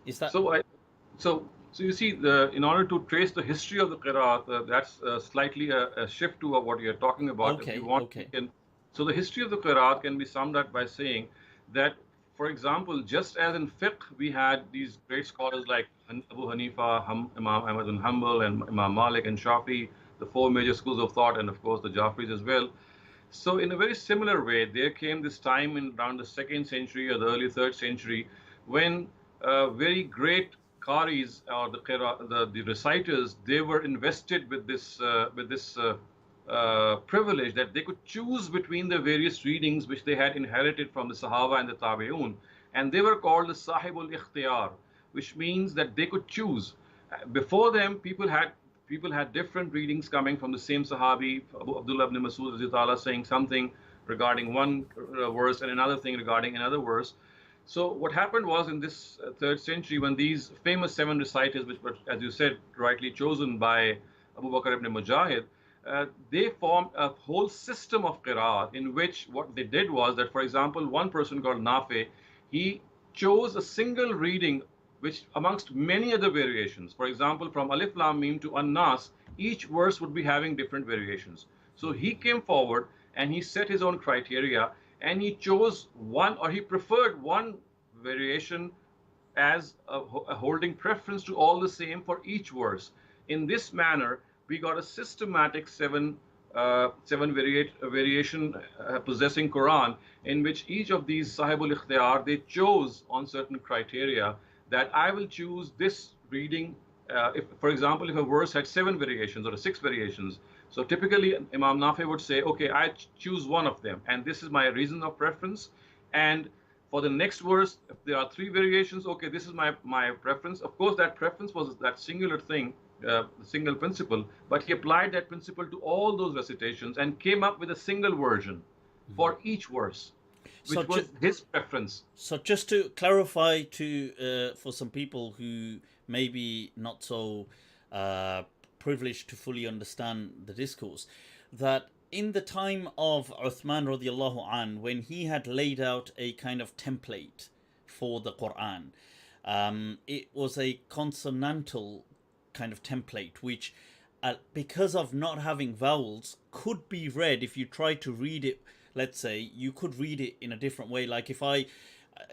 Is that So I, so you see, in order to trace the history of the Qiraat, that's slightly a shift to what you're talking about. If you okay? want, we Okay. can. So the history of the Qiraat can be summed up by saying that, for example, just as in fiqh we had these great scholars like Abu Hanifa, Imam Ahmad bin Hanbal, and Imam Malik and Shafi, the four major schools of thought, and of course the Jafris as well. So, in a very similar way, there came this time in around the second century or the early third century when very great qaris or the reciters, they were invested with this privilege that they could choose between the various readings which they had inherited from the Sahaba and the Tabi'un, and they were called the Sahibul Ikhtiyar, which means that they could choose. Before them, people had different readings coming from the same Sahabi, Abu Abdullah ibn Masud saying something regarding one verse and another thing regarding another verse. So what happened was in this third century, when these famous seven reciters, which were, as you said, rightly chosen by Abu Bakr ibn Mujahid, they formed a whole system of qiraat in which what they did was that, for example, one person called Nafi, he chose a single reading which amongst many other variations. For example, from Alif Lam Mim to An-Nas, each verse would be having different variations. So he came forward and he set his own criteria and he chose one, or he preferred one variation as a holding preference to all the same for each verse. In this manner, we got a systematic seven variation possessing Quran, in which each of these Sahibul Ikhtiyar, they chose on certain criteria that I will choose this reading. If, for example, if a verse had seven variations or six variations, so typically Imam Nafi would say, okay, I choose one of them, and this is my reason of preference. And for the next verse, if there are three variations, okay, this is my preference. Of course, that preference was that singular thing, the single principle, but he applied that principle to all those recitations and came up with a single version for each verse, So which was his preference. So just to clarify to for some people who maybe not so uh, privileged to fully understand the discourse, that in the time of Uthman radiallahu an, when he had laid out a kind of template for the Quran, it was a consonantal kind of template, which, because of not having vowels, could be read if you try to read it. Let's say you could read it in a different way. Like if I,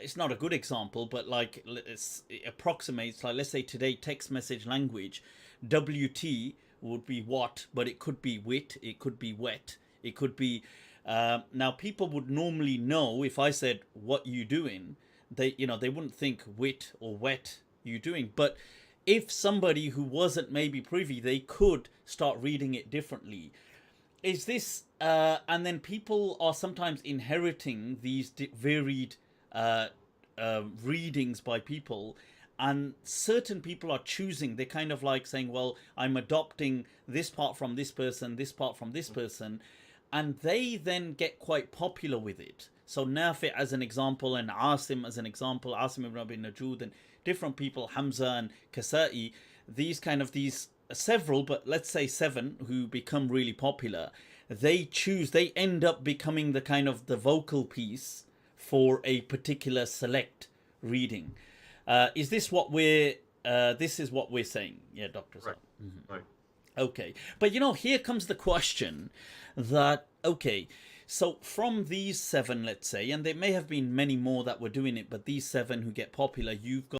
it's not a good example, but like it approximates. Like let's say today text message language, WT would be what, but it could be wit, it could be wet, it could be. Now people would normally know if I said what you doing, they wouldn't think wit or wet you doing, but if somebody who wasn't maybe privy, they could start reading it differently. Is this and then people are sometimes inheriting these varied uh, readings by people, and certain people are choosing, they're kind of like saying, well, I'm adopting this part from this person, this part from this person, and they then get quite popular with it. So Nafi as an example, and Asim as an example, Asim ibn Abi Najud, and different people, Hamza and Kasai, these several, but let's say seven, who become really popular, they end up becoming the kind of the vocal piece for a particular select reading. Is this what we're this is what we're saying? Yeah, Dr. Right. Saab. Right. Okay. But here comes the question that, okay, so from these seven, let's say, and there may have been many more that were doing it, but these seven who get popular, you've got